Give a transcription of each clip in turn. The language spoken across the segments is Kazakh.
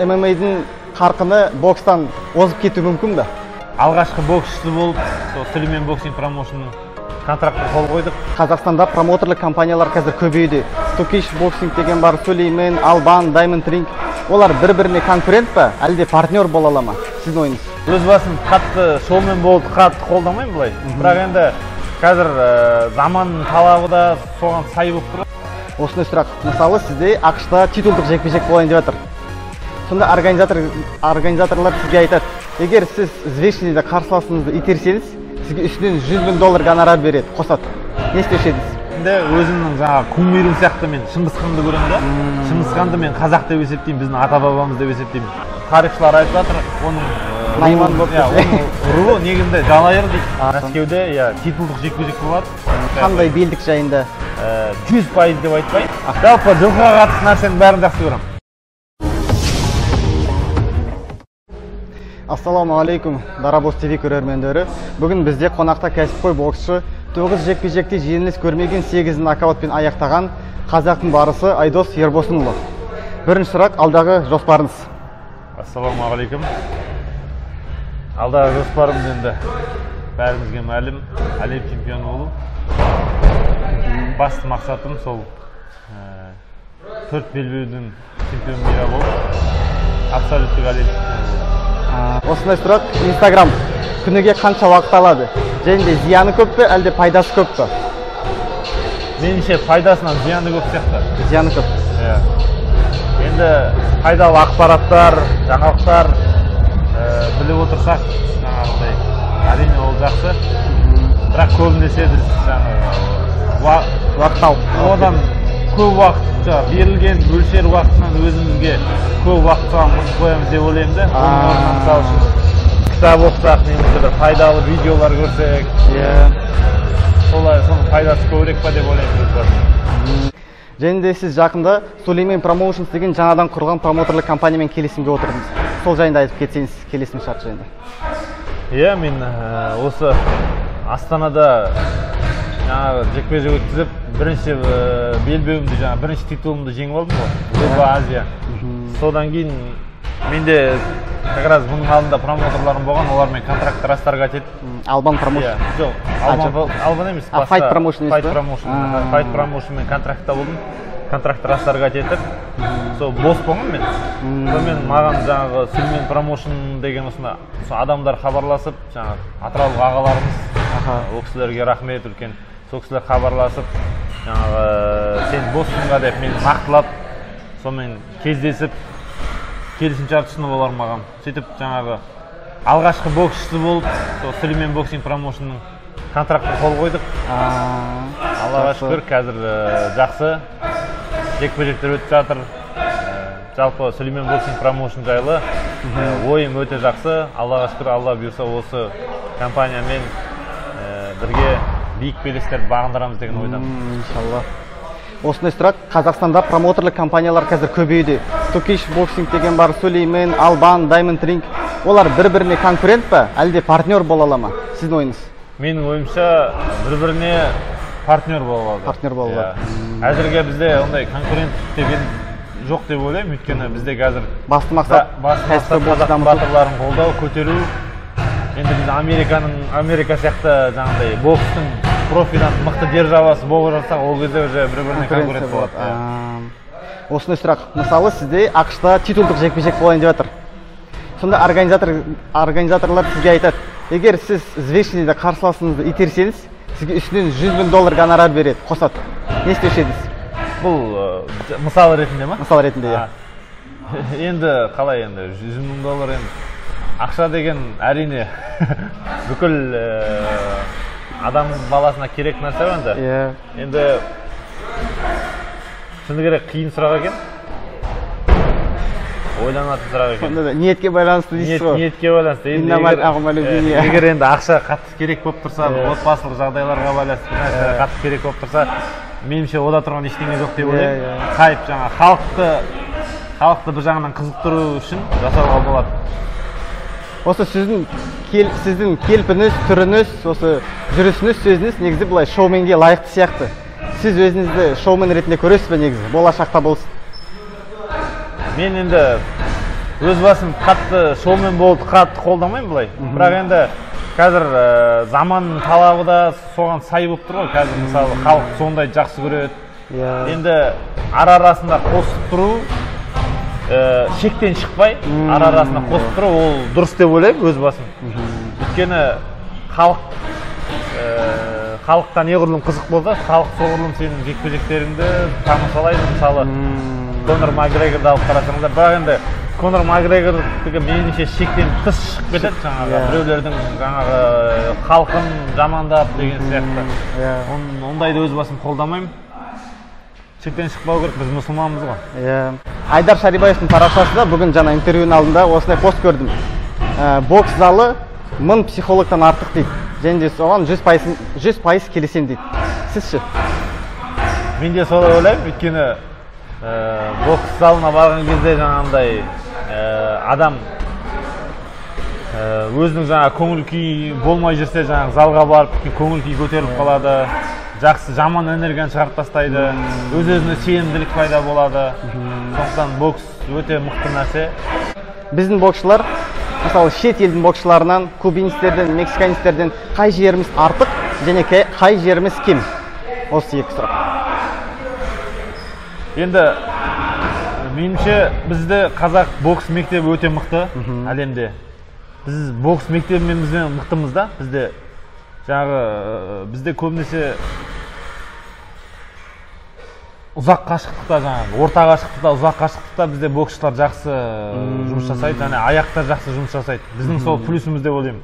ММА'дың қарқыны бокстан озып кетуі мүмкін бе? Алғашқы боксшысы болып, Сүлеймен боксинг промоушнның контрактқа қол қойдық. Қазақстанда промоутерлік компаниялар қазір көбейді. Turkish Boxing деген бар, Сүлеймен, Албан, Diamond Ring. Олар бір-біріне конкурент па, әлде партнер бола ала ма? Сіздің ойыңыз? Өз басым қатты шоумен болды, қатты қолдамаймын бұлай. Бірақ енді қазір заманның талабы да соған сай болып тұр. Осындай сұрақ. Мысалы, сізде ақш-та титулдық жекпе-жек болайын деп жатыр. Сонда организаторлар сізге айтады, егер сіз взвешенныйда қарсыласыңызды итерсеңіз, сізге үстінен $100,000 гонорар береді, қосады. Не істеуші едіңіз? Енді өзімнің жаңағы кумирім сияқты мен Шыңғысханды көремін да. Шыңғысханды мен қазақ деп есептеймін, біздің ата-бабамыз деп есептеймін. Тарихшылар айтып жатыр, оның Найман болып руы негізінде Жалайыр дейді. Мәскеуде титулдық жекпе-жек болады. Қандай белдік жайында? 100% деп айтпаймын. Жалпы жылқыға қатысты нәрсенің бәрін жақсы көремін. Ассалаумағалейкум, Дарабос ТВ көрермендері. Бүгін бізде қонақта кәсіпқой боксшы, 9 жекпе-жекте жеңіліс көрмеген 8 нокаутпен аяқтаған қазақтың барысы Айдос Ербосынұлы. Бірінші сұрақ, алдағы жоспарыңыз? Ассалаумағалейкум. Алдағы жоспарымыз енді бәрімізге мәлім, әлем чемпионы болу. Басты мақсатым сол 4 белбеудің чемпионы болу. Абсолюттік әлем чемпионы болу. Осындай сұрақ, Инстаграм күніге қанша уақыт алады? Және де зияны көп пе, әлде пайдасы көп пе? Меніңше пайдасынан зияны көп сияқты. Зияны көп. Енді пайдалы ақпараттар, жаңалықтар біліп отырсақ, жаңағыдай әрине ол жақсы. Бірақ көбінесе біз одан көп уақыт берілген мөлшер уақытынан өзімізге көп уақыт қоямыз деп ойлаймын да. Оның орнына мысалы үшін кітап оқысақ, немесе бір пайдалы видеолар көрсек, соның пайдасы көбірек па деп ойлаймын. Және де сіз жақында Сүлеймен Promotions деген жаңадан құрылған промоутерлік компаниямен келісімге отырдыңыз. Сол жайында айтып кетсеңіз, келісім шарт жайында. Мен осы Астанада жекпе-жек өткізіп, бірінші белбеуімді, бірінші титулымды жеңіп алдым ғой, Лоба Азия. Содан кейін менде как раз бұның алдында промоутерларым болған, олармен контракт растарға кетіп. Албан промоушн? Жоқ, Албан емес. Fight промоушн емес пе? Fight промоушнмен контрактта болдым. Контракт растарға кетіп, сол бос болған мен. Сонымен маған жаңағы Сүлеймен промоушн деген осында адамдар хабарласып, жаңағы атыраулық ағаларымыз, ол кісілерге рахмет үлкен. Сол кісілер хабарласып, жаңағы сен боссың деп мені нақтылап, сонымен кездесіп, келісімшарт ұсынып олар маған. Сөйтіп жаңағы алғашқы боксшысы болып, Сүлеймен боксинг промоушнның контрактқа қол қойдық. Аллаға шүкір, қазір жақсы жекпе-жектер өтіп жатыр. Жалпы Сүлеймен боксинг промоушн жайлы ойым өте жақсы. Аллаға шүкір, Алла бұйырса осы компаниямен бірге биік белестерді бағындырамыз деген ойдамын. Иншалла. Осындай сұрақ, Қазақстанда промоутерлік компаниялар қазір көбейді. Turkish Boxing деген бар, Сүлеймен, Албан, Diamond Ring. Олар бір-біріне конкурент па, әлде партнер бола ала ма? Сіздің ойыңыз? Менің ойымша бір-біріне партнер бола алады. Партнер бола алады. Әзірге бізде ондай конкурент деген жоқ деп ойлаймын, өйткені бізде қазір басты мақсат қазақтың батырларын қолдау, көтеру. Енді біз Америка сияқты жаңағыдай бокстың профидан мықты державасы болып жатсақ, ол кезде уже бір-біріне конкурент болады. Осындай сұрақ, мысалы сізде ақш-та титулдық жекпе-жек болайын деп жатыр. Сонда организаторлар сізге айтады, егер сіз взвешенныйда қарсыласыңызды итерсеңіз, сізге үстінен $100,000 гонорар береді, қосады. Не істеуші едіңіз? Бұл мысал ретінде ма? Мысал ретінде, иә. Енді қалай енді $100,000 енді ақша деген әрине бүкіл адам баласына керек нәрсе енді. Енді шыны керек қиын сұрақ екен. Ойланатын сұрақ екен. Ниетке байланысты дейсіз ғой? Ниетке байланысты. Егер енді ақша қатты керек болып тұрса, отбасылық жағдайларға байланысты қатты керек болып тұрса, меніңше ода тұрған ештеңе жоқ деп ойлаймын. Хайп жаңа халықты бір жағынан қызықтыру үшін жасауға болады. Осы сіздің келпіңіз, түріңіз, осы жүрісіңіз, сөзіңіз негізі бұлай шоуменге лайықты сияқты. Сіз өзіңізді шоумен ретінде көресіз бе негізі, болашақта болсын? Мен енді өз басым қатты шоумен болды, қатты қолдамаймын былай. Бірақ енді қазір заманның талабы да соған сай болып тұр ғой. Қазір мысалы халық сондай жақсы көреді. Енді арасында қосып тұру, шектен шықпай, арасында қосып тұру ол дұрыс деп ойлаймын өз басым. Өйткені халыққа неғұрлым қызық болды, халық соғұрлым сенің жекпе-жектеріңді тамашалайды. Мысалы Конор Макгрегорды алып қарасаңыздар, бірақ енді Конор Макгрегордікі меніңше шектен тыс шығып кетеді, жаңағы біреулердің жаңағы халқын жамандап деген сияқты. Ондайды өз басым қолдамаймын. Шектен шықпау керек, біз мұсылманбыз ғой. Айдар Шарибаевтың парақшасында бүгін жаңа интервьюдің алдында осындай пост көрдім. Бокс залы 1000 психологтан артық дейді. Және де соған 100% келісем дейді. Сіз ше? Мен де солай ойлаймын, өйткені бокс залына барған кезде жаңағындай адам өзінің жаңа көңіл күй болмай жүрсе, жаңағы залға барып көңіл күй көтеріліп қалады, жақсы жаман энергияны шығарып тастайды, өз-өзіне сенімділік пайда болады. Сондықтан бокс өте мықты нәрсе. Біздің боксшылар, мысалы шет елдің боксшыларынан, кубинистерден, мексиканистерден қай жеріміз артық және қай жеріміз кем? Осы екі сұрақ. Енді меніңше бізде қазақ бокс мектебі өте мықты әлемде. Біз бокс мектебімізбен мықтымыз да, бізде көбінесе ұзақ қашықтықта, орта қашықтықта, ұзақ қашықтықта бізде боксшылар жақсы жұмыс жасайды, және аяқтар жақсы жұмыс жасайды. Біздің сол плюсіміз деп ойлаймын.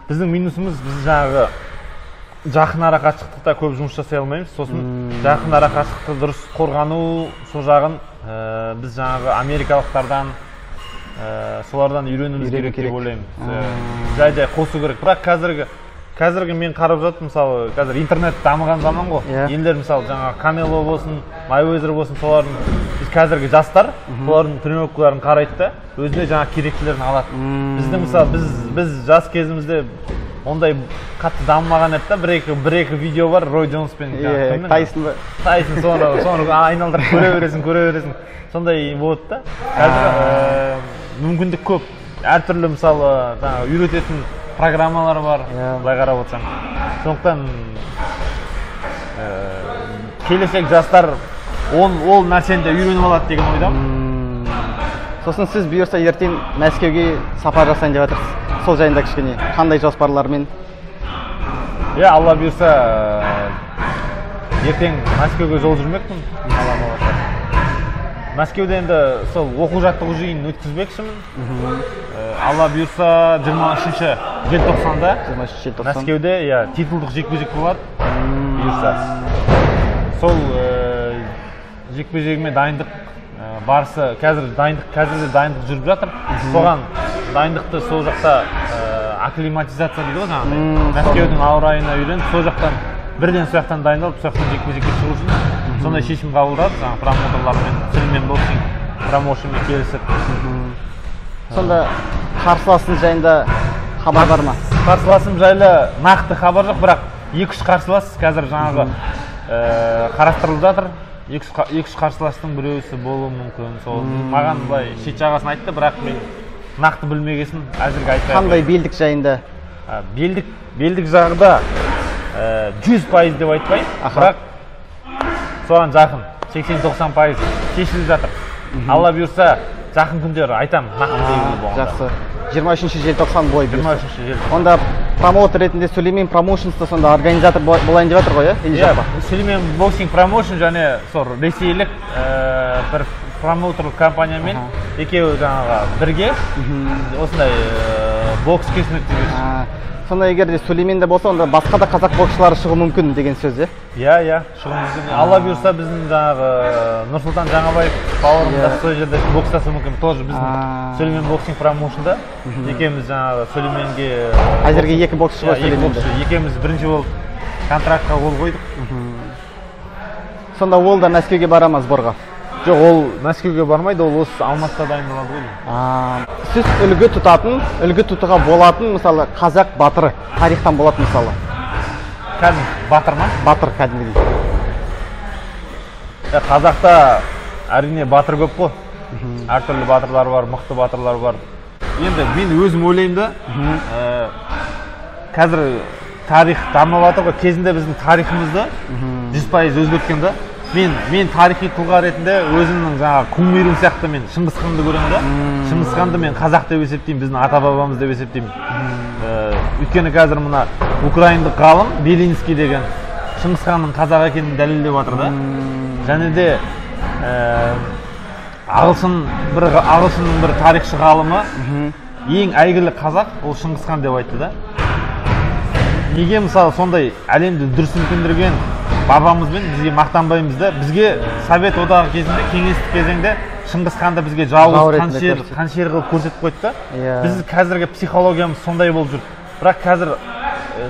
Біздің минусымыз, біз жаңағы жақын ара қашықтықта көп жұмыс жасай алмаймыз. Сосын жақын ара қашықтықты дұрыс қорғану, сол жағын біз жаңағы америкалықтардан, солардан үйренуіміз керек деп ойлаймын. Жай-жай қосу керек. Бірақ қазіргі мен қарап жатып, мысалы, қазір интернет дамыған заман ғой. Елдер мысалы жаңағы Канело болсын, Майвезер болсын, солардың біз қазіргі жастар солардың тренировкаларын қарайды да, өзіне жаңа керектілерін алады. Біздің мысалы біз жас кезімізде ондай қатты дамымаған еді да, бір-екі видео бар Рой Джонспен. Тайсон соны айналдырып көре бересің. Сондай болады да. Қазір мүмкіндік көп. Әртүрлі мысалы үйрететін программалар бар, былай қарап отырсаң. Сондықтан келешек жастар ол нәрсені де үйреніп алады деген ойдамын. Сосын сіз бұйырса ертең Мәскеуге сапар жасайын деп жатырсыз. Сол жайында кішкене қандай жоспарлармен? Алла бұйырса ертең Мәскеуге жол жүрмекпін. Мәскеуде енді сол оқу жаттығу жиынын өткізбекшімін. Алла бұйырса 23 желтоқсанда Мәскеуде титулдық жекпе-жек болады. Бұйырса. Сол жекпе-жегіме дайындық барысы, қазірде дайындық жүріп жатыр. Соған дайындықты сол жақта акклиматизация дейді ғой жаңағыдай. Мәскеудің ауа райына үйреніп, сол жақтан бірден сол жақтан дайындалып, сол жақтан жекпе-жекке шығу үшін сондай шешім қабылдады, жаңағы промоутерлармен, Сүлеймен боксинг промоушнмен келісіп. Сонда қарсыласың жайында хабар бар ма? Қарсыласым жайлы нақты хабар жоқ, бірақ 2-3 қарсылас қазір жаңағы қарастырылып жатыр. 2-3 қарсыластың біреусі болуы мүмкін. Сол маған былай шет жағасын айтты, бірақ мен нақты білмегесін әзірге айтпай. Қандай белдік жайында? Белдік жағында 100% деп айтпай, бірақ соған жақын 80-90% шешіліп жатыр. Алла бұйырса жақын күндері айтамын, нақты белгілі болғанда. Жақсы. 23 желтоқсан бойы бұйырса. 23 желтоқсан. Онда промоутер ретінде Сүлеймен промоушнсты сонда организатор болайын деп жатыр ғой, иә? Сүлеймен боксинг промоушн және сол ресейлік бір промоутерлік компаниямен екеуі жаңағы бірге осындай бокс кешін өткізеді. Сонда егер де Сүлейменде болса, онда басқа да қазақ боксшылары шығуы мүмкін деген сөз, иә? Иә, шығуы мүмкін. Алла бұйырса біздің жаңағы Нұрсұлтан Жаңабаев бауырымыз сол жерде бокстасуы мүмкін. Тоже біздің Сүлеймен боксинг промоушнда екеуміз жаңағы Сүлейменге әзірге 2 боксшы ғой Сүлейменде. Екеуміз бірінші болып контрактқа қол қойдық. Сонда ол да Мәскеуге бара ма сборға? Жоқ, ол Мәскеуге бармайды, ол осы Алматыда дайындалады ғой. Сіз үлгі тұтуға болатын, мысалы, қазақ батыры, тарихтан болатын мысалы. Кәдім батыр ма? Батыр кәдімгідей. Қазақта әрине батыр көп қой. әртүрлі батырлар бар, мықты батырлар бар. Енді мен өзім ойлаймын да, қазір тарих дамып жатыр ғой, кезінде біздің тарихымызды 100% өзгерткен да. Мен тарихи тұлға ретінде өзімнің жаңағы кумирім сияқты мен Шыңғысханды көремін да. Шыңғысханды мен қазақ деп есептеймін, біздің ата-бабамыз деп есептеймін. Өйткені қазір мына украиндық ғалым Белинский деген Шыңғысханның қазақ екенін дәлелдеп жатыр да. Және де ағылшынның бір тарихшы ғалымы ең әйгілі қазақ ол Шыңғысхан деп айтты да. Неге мысалы сондай әлемді дүр сілкіндірген бабамызбен бізге мақтанбаймыз да? Бізге Совет одағы кезінде, кеңестік кезеңде Шыңғысханды бізге жауыз қаншер қылып көрсетіп қойды да. Біз қазіргі психологиямыз сондай болып жүр. Бірақ қазір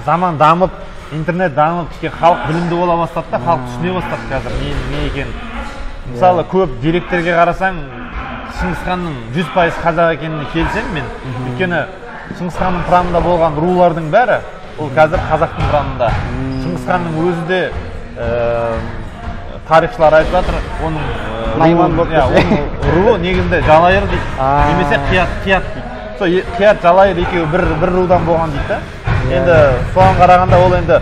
заман дамып, интернет дамып, халық білімді бола бастады да, халық түсіне бастады қазір не екенін. Мысалы көп деректерге қарасаң, Шыңғысханның 100% қазақ екеніне келсем мен. Өйткені Шыңғысханның құрамында болған рулардың бәрі ол қазір қазақтың құрамында. Шыңғысханның өзі де тарихшылар айтып жатыр, оның руы негізінде жалайыр дейді, немесе қият дейді. Сол қият жалайыр екеуі бір рудан болған дейді да. Енді соған қарағанда ол енді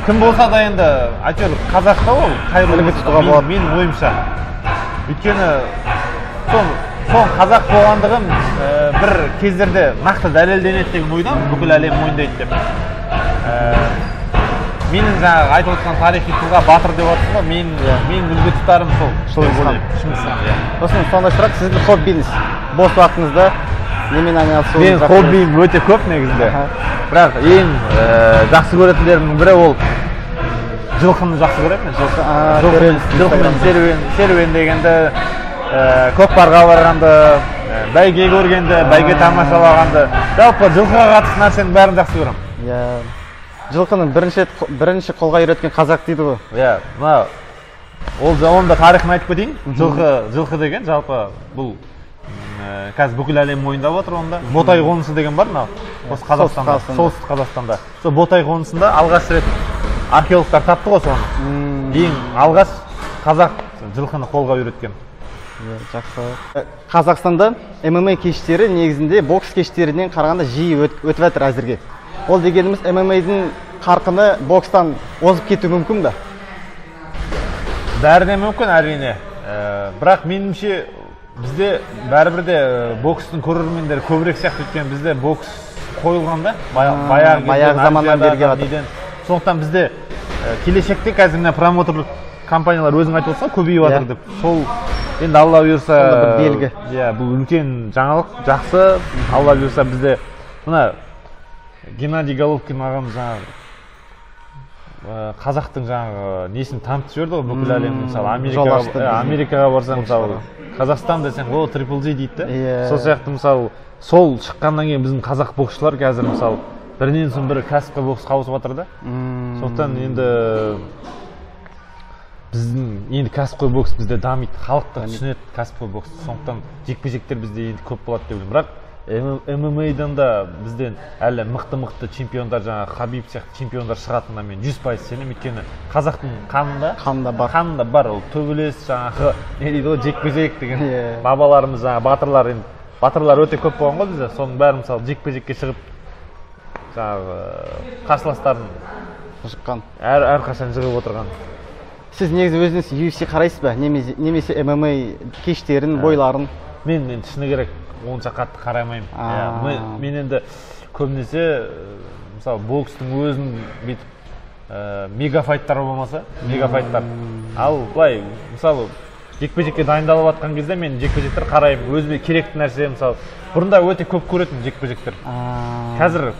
кім болса да енді әйтеуір қазақта ол қайырлы менің ойымша. Өйткені сол қазақ болғандығын бір кездерде нақты дәлелденеді деген ойдан бүкіл әлем мойындайды деп. Менің жаңағы айтып отырған тарихи тұлға батыр деп отырсың ғой, менің үлгі тұтарым сол Шыңғысхан. Сосын сондай сұрақ, сіздің хоббиіңіз бос уақытыңызда немен айналысуыңыз? Менің хоббиім өте көп негізінде. Бірақ ең жақсы көретіндерімнің бірі ол жылқыны жақсы көремін. Жылқымен серуен дегенді, көкпарға барғанды, бәйге көргенді, бәйге тамашалағанды, жалпы жылқыға қатысты нәрсенің бәрін жақсы көремін. Жылқының бірінші қолға үйреткен қазақ дейді ғой. Оның да тарихын айтып кетейін. Жылқы деген жалпы бұл қазір бүкіл әлем мойындап отыр онда. Ботай қонысы деген бар мынау. Осы Қазақстанда, солтүстік Қазақстанда. Сол Ботай қонысында алғаш рет археологтар тапты ғой соны. Ең алғаш қазақ жылқыны қолға үйреткен. Жақсы. Қазақстанда ММА кештері негізінде бокс кештерінен қарағанда жиі өтіп жатыр әзірге. Ол дегеніміз ММА-дің қарқыны бокстан озып кетуі мүмкін бе? Бәріне мүмкін әрине. Бірақ меніңше бізде бәрібір де бокстың көрермендері көбірек сияқты, өйткені бізде бокс қойылған да, баяғы заманнан берге жатыр. Сондықтан бізде келешекте қазір мына промоутерлік компаниялар өзің айтып отырсың көбейіп жатыр деп. Сол енді Алла бұйырса белгі. Бұл үлкен жаңалық, жақсы. Алла бұйырса бізде мына Геннадий Головкин ағамыз жаңағы қазақтың жаңағы несін танытып жіберді ғой бүкіл әлемнің. Мысалы Америкаға барсаң мысалы Қазақстан десең о Triple G дейді да. Сол сияқты мысалы сол шыққаннан кейін біздің қазақ боксшылар қазір мысалы бірінен соң бірі кәсіпқой боксқа ауысып жатыр да. Сондықтан енді біздің кәсіпқой бокс бізде дамиды, халық та түсінеді кәсіпқой бокс. Сондықтан жекпе-жектер бізде енді көп болады деп ойлаймын. Бірақ ММА-дан да бізден әлі мықты чемпиондар, жаңағы Хабиб сияқты чемпиондар шығатынына мен 100% сенемін. Өйткені қазақтың қанында бар ол төбелес, жаңағы не дейді ғой, жекпе-жек деген бабаларымыз, жаңағы батырлар өте көп болған ғой бізде. Соның бәрі мысалы жекпе-жекке шығып жаңағы қарсыластарын жыққан, әрқашан жығып отырған. Сіз негізі өзіңіз UFC қарайсыз ба? Немесе ММА кештерін, бойларын? Мен шыны керек онша қатты қараймаймын. Мен енді көбінесе мысалы бокстың өзін бүйтіп мегафайттар болмаса, мегафайттар. Ал былай мысалы жекпе-жекке дайындалып жатқан кезде мен жекпе-жектер қараймын. Өзіме керекті нәрсе мысалы бұрында өте көп көретін жекпе-жектер. Қазір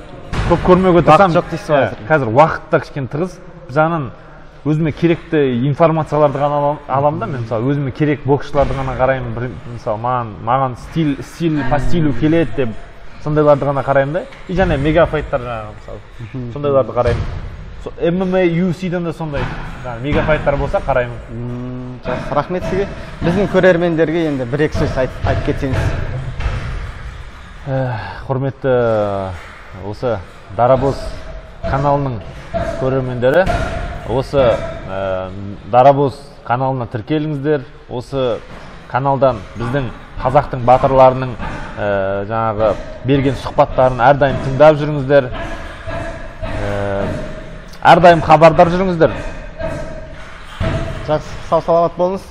көп көрмеуге тырысамын. Жоқ дейсіз ба қазір? Қазір уақытта кішкене тығыз. Жағынан өзіме керекті информацияларды ғана аламын да, мен мысалы өзіме керек боксшыларды ғана қараймын. Мысалы маған по стилю келеді деп сондайларды ғана қараймын да. И және мегафайттар жаңағы мысалы сондайларды қараймын. ММА UFC-ден де сондай мегафайттар болса қараймын. Жақсы, рахмет сізге. Біздің көрермендерге енді бір-екі сөз айтып кетсеңіз. Құрметті осы Дарабоз каналының көрермендері, осы Дарабоз каналына тіркеліңіздер. Осы каналдан біздің қазақтың батырларының жаңағы берген сұхбаттарын әрдайым тыңдап жүріңіздер, әрдайым хабардар жүріңіздер. Жақсы, сау саламат болыңыз.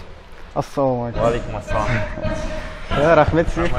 Ассалаумағалейкум. Уағалейкум ассалам. Рахмет сізге.